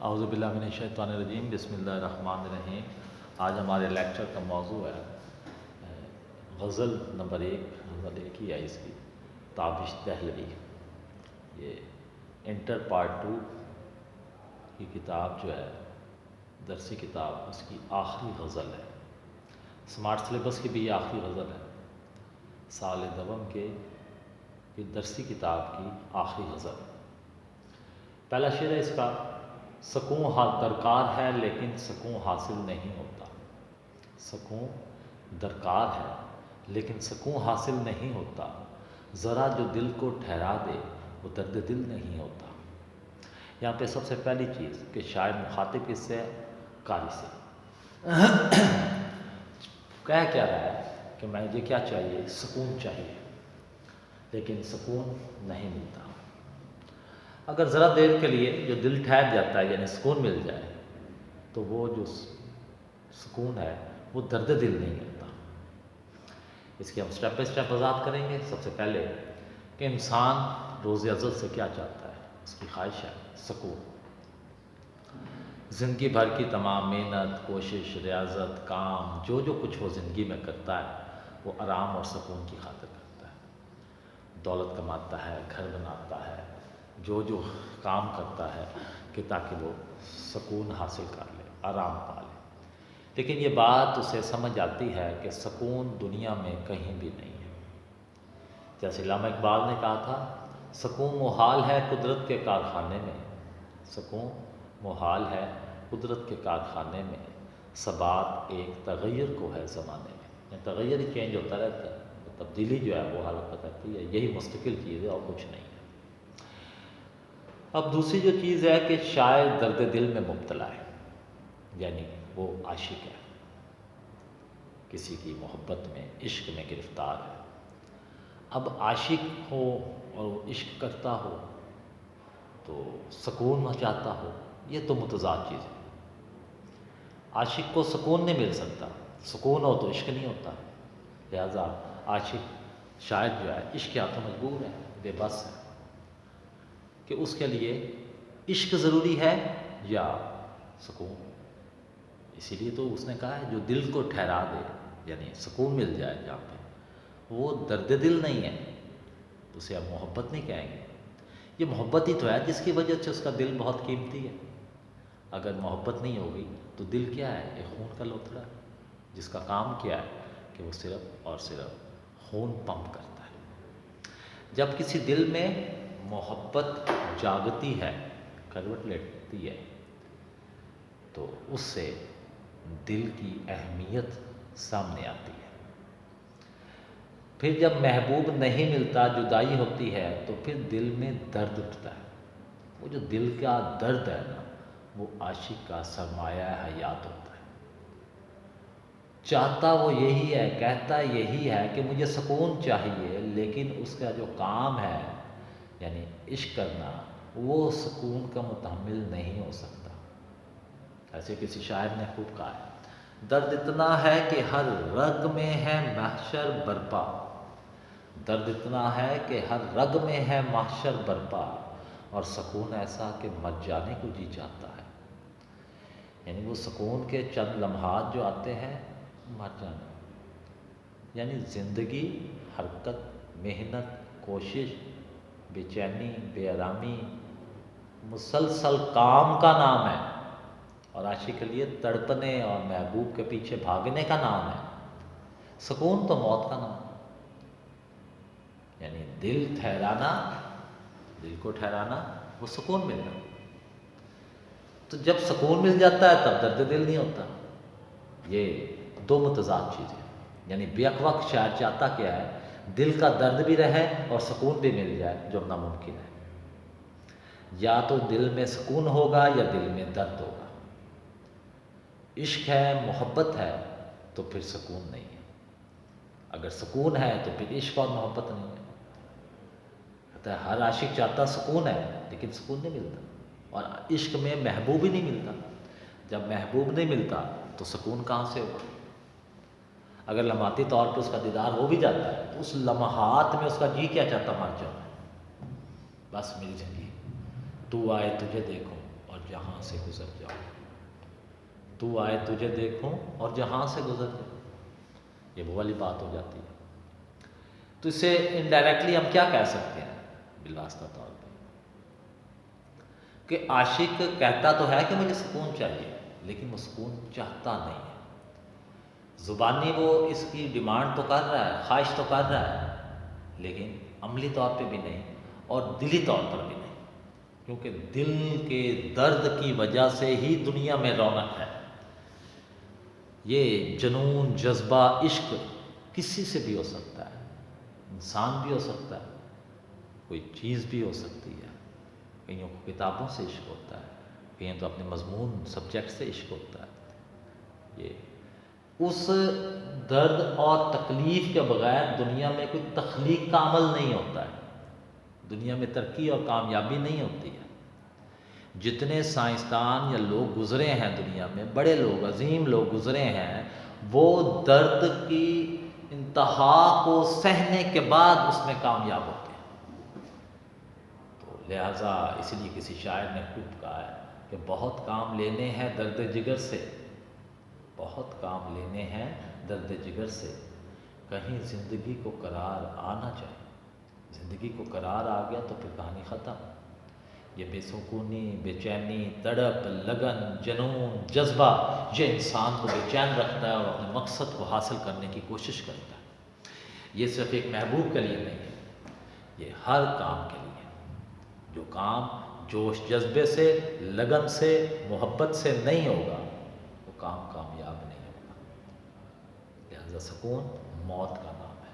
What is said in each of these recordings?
اعوذ باللہ من الشیطان الرجیم، بسم اللہ الرحمن الرحیم۔ آج ہمارے لیکچر کا موضوع ہے غزل نمبر 1، غزل 1 ہی ہے اس کی، تابش دہلوی۔ یہ انٹر پارٹ 2 کی کتاب جو ہے، درسی کتاب، اس کی آخری غزل ہے۔ سمارٹ سلیبس کی بھی یہ آخری غزل ہے، سال دوم کے درسی کتاب کی آخری غزل۔ پہلا شعر ہے اس کا: سکون درکار ہے لیکن سکون حاصل نہیں ہوتا۔ سکون درکار ہے لیکن سکون حاصل نہیں ہوتا، ذرا جو دل کو ٹھہرا دے وہ درد دل نہیں ہوتا۔ یہاں پہ سب سے پہلی چیز کہ شاعر مخاطب کس سے ہے؟ قاری سے۔ کہہ کیا رہا ہے کہ مجھے کیا چاہیے؟ سکون چاہیے، لیکن سکون نہیں ملتا۔ اگر ذرا دیر کے لیے جو دل ٹھہر جاتا ہے، یعنی سکون مل جائے، تو وہ جو سکون ہے وہ درد دل نہیں ہوتا۔ اس کی ہم سٹیپ بائی سٹیپ وضاحت کریں گے۔ سب سے پہلے کہ انسان روز ازل سے کیا چاہتا ہے؟ اس کی خواہش ہے سکون۔ زندگی بھر کی تمام محنت، کوشش، ریاضت، کام، جو کچھ وہ زندگی میں کرتا ہے وہ آرام اور سکون کی خاطر کرتا ہے۔ دولت کماتا ہے، گھر بناتا ہے، جو کام کرتا ہے کہ تاکہ وہ سکون حاصل کر لے، آرام پا لے۔ لیکن یہ بات اسے سمجھ آتی ہے کہ سکون دنیا میں کہیں بھی نہیں ہے۔ جیسے علامہ اقبال نے کہا تھا، سکون محال ہے قدرت کے کارخانے میں، سکون محال ہے قدرت کے کارخانے میں، ثبات ایک تغیر کو ہے زمانے میں۔ یعنی تغیر ہی چینج ہوتا رہتا ہے، تبدیلی جو ہے وہ حالت رہتی ہے، یہی مستقل چیز ہے اور کچھ نہیں ہے۔ اب دوسری جو چیز ہے کہ شاعر درد دل میں مبتلا ہے، یعنی وہ عاشق ہے، کسی کی محبت میں، عشق میں گرفتار ہے۔ اب عاشق ہو اور وہ عشق کرتا ہو تو سکون نہ چاہتا ہو، یہ تو متضاد چیز ہے۔ عاشق کو سکون نہیں مل سکتا، سکون ہو تو عشق نہیں ہوتا۔ لہذا عاشق شاعر جو ہے عشق کے ہاتھوں مجبور ہے، بے بس ہے کہ اس کے لیے عشق ضروری ہے یا سکون۔ اسی لیے تو اس نے کہا ہے جو دل کو ٹھہرا دے، یعنی سکون مل جائے جہاں پہ، وہ درد دل نہیں ہے، تو اسے اب محبت نہیں کہیں گے۔ یہ محبت ہی تو ہے جس کی وجہ سے اس کا دل بہت قیمتی ہے۔ اگر محبت نہیں ہوگی تو دل کیا ہے؟ ایک خون کا لوتھڑا ہے، جس کا کام کیا ہے کہ وہ صرف اور صرف خون پمپ کرتا ہے۔ جب کسی دل میں محبت جاگتی ہے، کروٹ لیتی ہے، تو اس سے دل کی اہمیت سامنے آتی ہے۔ پھر جب محبوب نہیں ملتا، جدائی ہوتی ہے، تو پھر دل میں درد اٹھتا ہے۔ وہ جو دل کا درد ہے نا، وہ عاشق کا سرمایہ حیات ہوتا ہے۔ چاہتا وہ یہی ہے، کہتا یہی ہے کہ مجھے سکون چاہیے، لیکن اس کا جو کام ہے یعنی عشق کرنا، وہ سکون کا متحمل نہیں ہو سکتا۔ ایسے کسی شاعر نے خوب کہا ہے، درد اتنا ہے کہ ہر رگ میں ہے محشر برپا، درد اتنا ہے کہ ہر رگ میں ہے محشر برپا، اور سکون ایسا کہ مر جانے کو جی چاہتا ہے۔ یعنی وہ سکون کے چند لمحات جو آتے ہیں، مر جانا، یعنی زندگی حرکت، محنت، کوشش، بے چینی، بے آرامی، مسلسل کام کا نام ہے، اور عاشق کے لیے تڑپنے اور محبوب کے پیچھے بھاگنے کا نام ہے۔ سکون تو موت کا نام ہے۔ یعنی دل ٹھہرانا، دل کو ٹھہرانا، وہ سکون ملنا۔ تو جب سکون مل جاتا ہے تب درد دل نہیں ہوتا۔ یہ دو متضاد چیزیں، یعنی بیک وقت شاعر چاہتا کیا ہے؟ دل کا درد بھی رہے اور سکون بھی مل جائے، جو ناممکن ہے۔ یا تو دل میں سکون ہوگا یا دل میں درد ہوگا۔ عشق ہے، محبت ہے، تو پھر سکون نہیں ہے۔ اگر سکون ہے تو پھر عشق اور محبت نہیں ہے۔ کہتا ہے ہر عاشق چاہتا سکون ہے، لیکن سکون نہیں ملتا، اور عشق میں محبوب ہی نہیں ملتا۔ جب محبوب نہیں ملتا تو سکون کہاں سے ہوگا؟ اگر لمحاتی طور پہ اس کا دیدار ہو بھی جاتا ہے تو اس لمحات میں اس کا جی کیا چاہتا؟ مر جاؤں، بس میری زندگی، تو آئے تجھے دیکھوں اور جہاں سے گزر جاؤ، تو آئے تجھے دیکھوں اور جہاں سے گزر جاؤ، یہ وہ والی بات ہو جاتی ہے۔ تو اس سے انڈائریکٹلی ہم کیا کہہ سکتے ہیں بالواسطہ طور پہ، کہ عاشق کہتا تو ہے کہ مجھے سکون چاہیے، لیکن وہ سکون چاہتا نہیں ہے۔ زبانی وہ اس کی ڈیمانڈ تو کر رہا ہے، خواہش تو کر رہا ہے، لیکن عملی طور پہ بھی نہیں اور دلی طور پر بھی نہیں، کیونکہ دل کے درد کی وجہ سے ہی دنیا میں رونق ہے۔ یہ جنون، جذبہ، عشق کسی سے بھی ہو سکتا ہے، انسان بھی ہو سکتا ہے، کوئی چیز بھی ہو سکتی ہے، کئیوں کو کتابوں سے عشق ہوتا ہے، کئیوں تو اپنے مضمون سبجیکٹ سے عشق ہوتا ہے۔ یہ اس درد اور تکلیف کے بغیر دنیا میں کوئی تخلیق کا عمل نہیں ہوتا ہے، دنیا میں ترقی اور کامیابی نہیں ہوتی ہے۔ جتنے سائنسدان یا لوگ گزرے ہیں دنیا میں، بڑے لوگ، عظیم لوگ گزرے ہیں، وہ درد کی انتہا کو سہنے کے بعد اس میں کامیاب ہوتے ہیں۔ تو لہٰذا اس لیے کسی شاعر نے خوب کہا ہے کہ بہت کام لینے ہیں درد جگر سے، بہت کام لینے ہیں درد جگر سے، کہیں زندگی کو قرار آنا چاہیے۔ زندگی کو قرار آ گیا تو پھر کہانی ختم۔ یہ بے سکونی، بے چینی، تڑپ، لگن، جنون، جذبہ، یہ انسان کو بے چین رکھتا ہے اور اپنے مقصد کو حاصل کرنے کی کوشش کرتا ہے۔ یہ صرف ایک محبوب کے لیے نہیں ہے، یہ ہر کام کے لیے ہے۔ جو کام جوش جذبے سے، لگن سے، محبت سے نہیں ہوگا، وہ کام کامیاب نہیں ہوگا۔ لہذا سکون موت کا نام ہے۔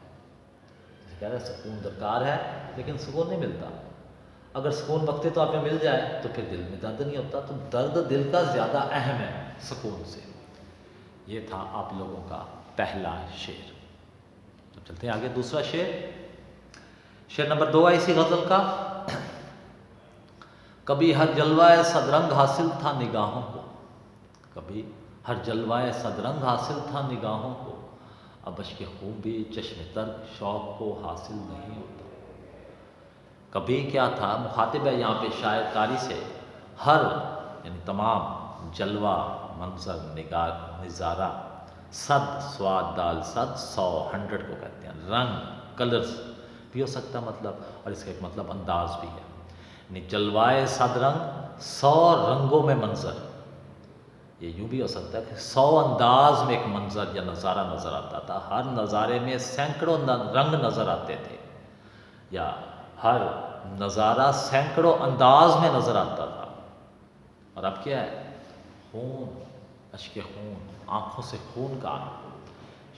جیسے کہہ رہے ہیں سکون درکار ہے لیکن سکون نہیں ملتا۔ اگر سکون وقتی طور پہ مل جائے تو پھر دل میں درد نہیں ہوتا، تو درد دل کا زیادہ اہم ہے سکون سے۔ یہ تھا آپ لوگوں کا پہلا شعر۔ اب چلتے ہیں آگے دوسرا شعر۔ شعر نمبر 2 ہے اسی غزل کا۔ کبھی ہر جلوہ صدرنگ حاصل تھا نگاہوں کو، کبھی ہر جلوہ صدرنگ حاصل تھا نگاہوں کو، اب اشک خوبی چشم تر شوق کو حاصل نہیں ہوتا۔ کبھی کیا تھا، مخاطب ہے یہاں پہ شاعر قاری سے، ہر یعنی تمام جلوہ، منظر، نظارہ، صد سواد دال صد، 100 کو کہتے ہیں، رنگ، کلرز بھی ہو سکتا مطلب، اور اس کا ایک مطلب انداز بھی ہے، یعنی جلوائے صد رنگ، 100 رنگوں میں منظر۔ یہ یوں بھی ہو سکتا ہے کہ 100 انداز میں ایک منظر یا نظارہ نظر آتا تھا، ہر نظارے میں سینکڑوں رنگ نظر آتے تھے، یا ہر نظارہ سینکڑوں انداز میں نظر آتا تھا۔ اور اب کیا ہے، خون، اشک خون، آنکھوں سے خون کا آنا،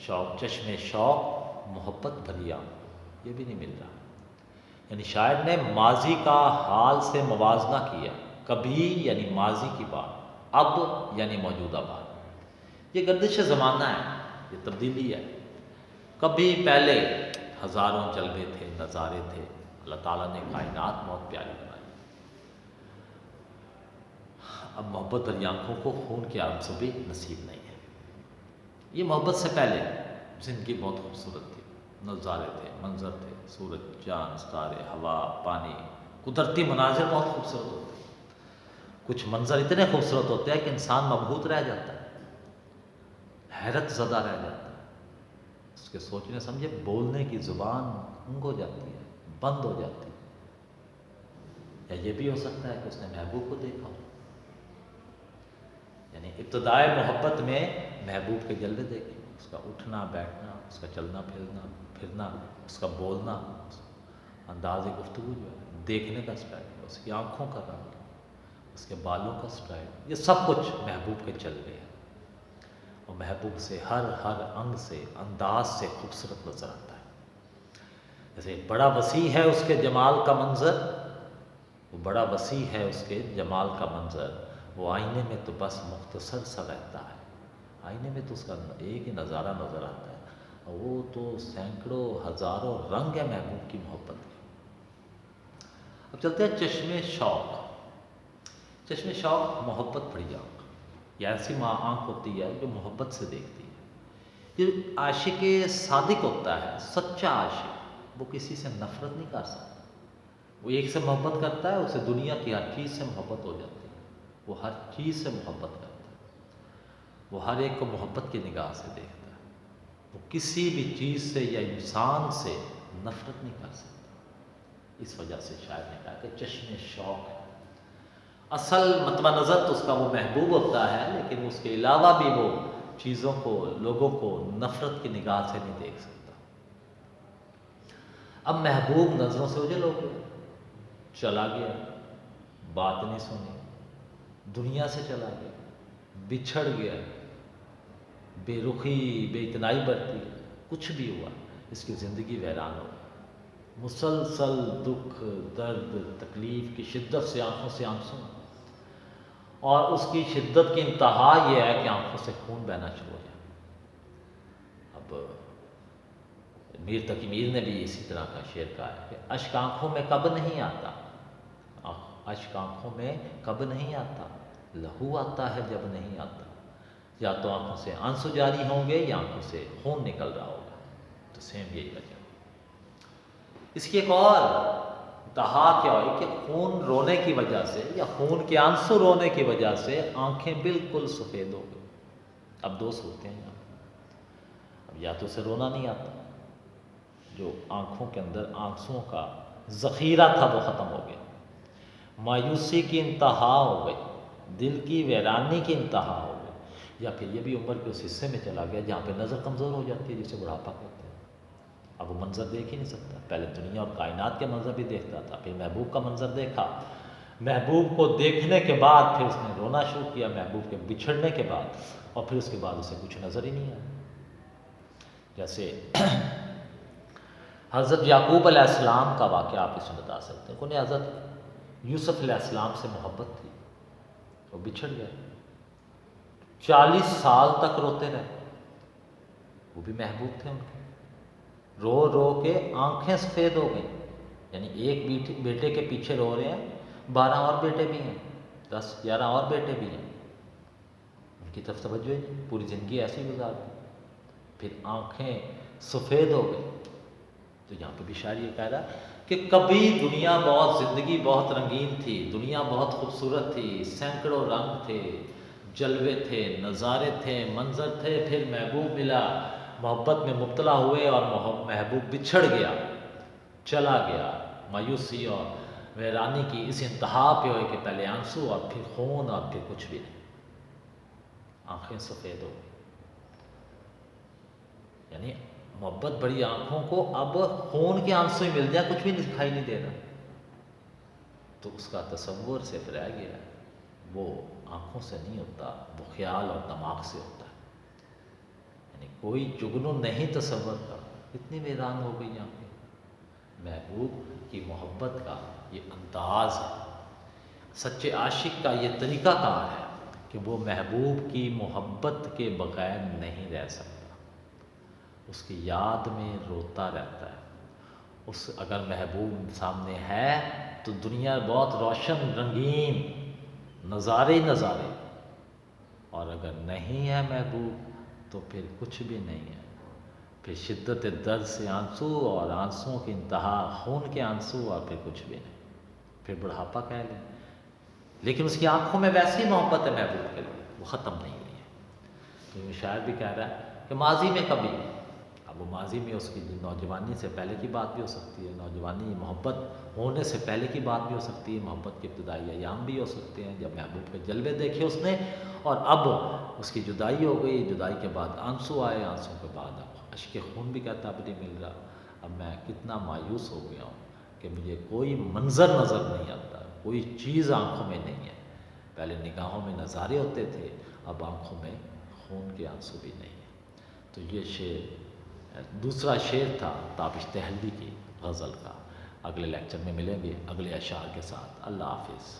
شوق، چشم شوق، محبت بھری آنکھ، یہ بھی نہیں مل رہا۔ یعنی شاعر نے ماضی کا حال سے موازنہ کیا، کبھی یعنی ماضی کی بات، اب یعنی موجودہ بات۔ یہ گردش زمانہ ہے، یہ تبدیلی ہے۔ کبھی پہلے ہزاروں جلوے تھے، نظارے تھے، اللہ تعالیٰ نے کائنات بہت پیاری بنائی، اب محبت بھری آنکھوں کو خون کی آرزو نصیب نہیں ہے۔ یہ محبت سے پہلے زندگی بہت خوبصورت تھی، نظارے تھے، منظر تھے، سورج، چاند، ستارے، ہوا، پانی، قدرتی مناظر بہت خوبصورت ہوتے ہیں۔ کچھ منظر اتنے خوبصورت ہوتے ہیں کہ انسان مبہوت رہ جاتا ہے، حیرت زدہ رہ جاتا ہے، اس کے سوچنے سمجھے بولنے کی زبان گنگ ہو جاتی ہے، بند ہو جاتی ہے۔ یا یہ بھی ہو سکتا ہے کہ اس نے محبوب کو دیکھا ہو، یعنی ابتدائے محبت میں محبوب کے جلوے دیکھے، اس کا اٹھنا بیٹھنا، اس کا چلنا پھرنا، اس کا بولنا، انداز گفتگو جو ہے، دیکھنے کا اسٹائل، اس کی آنکھوں کا رنگ، اس کے بالوں کا اسٹائل، یہ سب کچھ محبوب کے جلوے ہیں۔ اور محبوب سے ہر انگ سے، انداز سے خوبصورت نظر آتا ہے۔ جیسے بڑا وسیع ہے اس کے جمال کا منظر، وہ بڑا وسیع ہے اس کے جمال کا منظر، وہ آئینے میں تو بس مختصر سا رہتا ہے، آئینے میں تو اس کا ایک ہی نظارہ نظر آتا ہے، اور وہ تو سینکڑوں ہزاروں رنگ ہے محبوب کی محبت کے۔ اب چلتے ہیں چشم شوق۔ چشم شوق محبت بھری آنکھ، یہ ایسی آنکھ ہوتی ہے جو محبت سے دیکھتی ہے۔ جو عاشق صادق ہوتا ہے، سچا عاشق، وہ کسی سے نفرت نہیں کر سکتا، وہ ایک سے محبت کرتا ہے، اسے دنیا کی ہر چیز سے محبت ہو جاتی ہے، وہ ہر چیز سے محبت کرتا ہے، وہ ہر ایک کو محبت کی نگاہ سے دیکھتا ہے، وہ کسی بھی چیز سے یا انسان سے نفرت نہیں کر سکتا۔ اس وجہ سے شاعر نے کہا کہ چشم شوق ہے، اصل مطمع نظر تو اس کا وہ محبوب ہوتا ہے، لیکن اس کے علاوہ بھی وہ چیزوں کو، لوگوں کو نفرت کی نگاہ سے نہیں دیکھ سکتا۔ اب محبوب نظروں سے اجل ہو گیا، چلا گیا، بات نہیں سنی، دنیا سے چلا گیا، بچھڑ گیا، بے رخی، بے اتنائی برتی، کچھ بھی ہوا، اس کی زندگی ویران ہو گئی۔ مسلسل دکھ، درد، تکلیف کی شدت سے آنکھوں سے آنسو، اور اس کی شدت کی انتہا یہ ہے کہ آنکھوں سے خون بہنا شروع ہو جائے۔ اب میر تقی میر نے بھی اسی طرح کا شعر کہا ہے کہ اشک آنکھوں میں کب نہیں آتا، اشک آنکھوں میں کب نہیں آتا، لہو آتا ہے جب نہیں آتا۔ یا تو آنکھوں سے آنسو جاری ہوں گے یا آنکھوں سے خون نکل رہا ہوگا، تو سیم یہی وجہ۔ اس کی ایک اور انتہا کیا ہوئی کہ خون رونے کی وجہ سے یا خون کے آنسو رونے کی وجہ سے آنکھیں بالکل سفید ہو گئی۔ اب دو صورتیں ہیں، اب یا تو اسے رونا نہیں آتا، جو آنکھوں کے اندر آنسوؤں کا ذخیرہ تھا وہ ختم ہو گیا، مایوسی کی انتہا ہو گئی، دل کی ویرانی کی انتہا ہو گئی، یا پھر یہ بھی عمر کے اس حصے میں چلا گیا جہاں پہ نظر کمزور ہو جاتی ہے، جسے بڑھاپا کہتے ہیں۔ اب وہ منظر دیکھ ہی نہیں سکتا، پہلے دنیا اور کائنات کے منظر بھی دیکھتا تھا، پھر محبوب کا منظر دیکھا، محبوب کو دیکھنے کے بعد پھر اس نے رونا شروع کیا، محبوب کے بچھڑنے کے بعد، اور پھر اس کے بعد اسے کچھ نظر ہی نہیں آیا۔ جیسے حضرت یعقوب علیہ السلام کا واقعہ آپ اس میں بتا سکتے ہیں، انہیں حضرت یوسف علیہ السلام سے محبت تھی، وہ بچھڑ گئے، 40 سال تک روتے رہے، وہ بھی محبوب تھے ان کے، رو رو کے آنکھیں سفید ہو گئیں، یعنی ایک بیٹے کے پیچھے رو رہے ہیں، 12 اور بیٹے بھی ہیں، 10 11 اور بیٹے بھی ہیں، ان کی طرف توجہ ہی نہیں، پوری زندگی ایسی گزار دی، پھر آنکھیں سفید ہو گئی۔ تو یہاں پہ بھی شاعر یہ کہہ رہا کہ کبھی دنیا بہت، زندگی بہت رنگین تھی، دنیا بہت خوبصورت تھی، سینکڑوں رنگ تھے، جلوے تھے، نظارے تھے، منظر تھے، پھر محبوب ملا، محبت میں مبتلا ہوئے اور محبوب بچھڑ گیا، چلا گیا، مایوسی اور ویرانی کی اس انتہا پہ ہوئے کہ پہلے آنسو اور پھر خون اور پھر کچھ بھی نہیں، آنکھیں سفید ہو گئی۔ یعنی محبت بڑی آنکھوں کو اب خون کے آنسو ہی مل جائے، کچھ بھی دکھائی نہیں دے رہا، تو اس کا تصور صرف رہ گیا، وہ آنکھوں سے نہیں ہوتا، وہ خیال اور دماغ سے ہوتا ہے۔ یعنی کوئی جگنو نہیں تصور کا، اتنی ویران ہو گئی آنکھیں۔ محبوب کی محبت کا یہ انداز ہے، سچے عاشق کا یہ طریقہ کار ہے کہ وہ محبوب کی محبت کے بغیر نہیں رہ سکتا، اس کی یاد میں روتا رہتا ہے۔ اگر محبوب سامنے ہے تو دنیا بہت روشن، رنگین، نظارے ہی نظارے، اور اگر نہیں ہے محبوب تو پھر کچھ بھی نہیں ہے، پھر شدت درد سے آنسو اور آنسوؤں کی انتہا خون کے آنسو اور پھر کچھ بھی نہیں، پھر بڑھاپا کہہ لیں، لیکن اس کی آنکھوں میں ویسی محبت ہے محبوب کے لیے، وہ ختم نہیں ہوئی ہے۔ تو شاعر بھی کہہ رہا ہے کہ ماضی میں کبھی، اب وہ ماضی میں اس کی نوجوانی سے پہلے کی بات بھی ہو سکتی ہے، نوجوانی محبت ہونے سے پہلے کی بات بھی ہو سکتی ہے، محبت کے ابتدائی ایام بھی ہو سکتے ہیں جب محبوب کے جلوے دیکھے اس نے، اور اب اس کی جدائی ہو گئی، جدائی کے بعد آنسو آئے، آنسو کے بعد اب اشک خون بھی کہتا اب نہیں مل رہا، اب میں کتنا مایوس ہو گیا ہوں کہ مجھے کوئی منظر نظر نہیں آتا، کوئی چیز آنکھوں میں نہیں ہے، پہلے نگاہوں میں نظارے ہوتے تھے، اب آنکھوں میں خون کے آنسو بھی نہیں ہیں۔ تو یہ شعر دوسرا شعر تھا تابش دہلوی کی غزل کا۔ اگلے لیکچر میں ملیں گے اگلے اشعار کے ساتھ۔ اللہ حافظ۔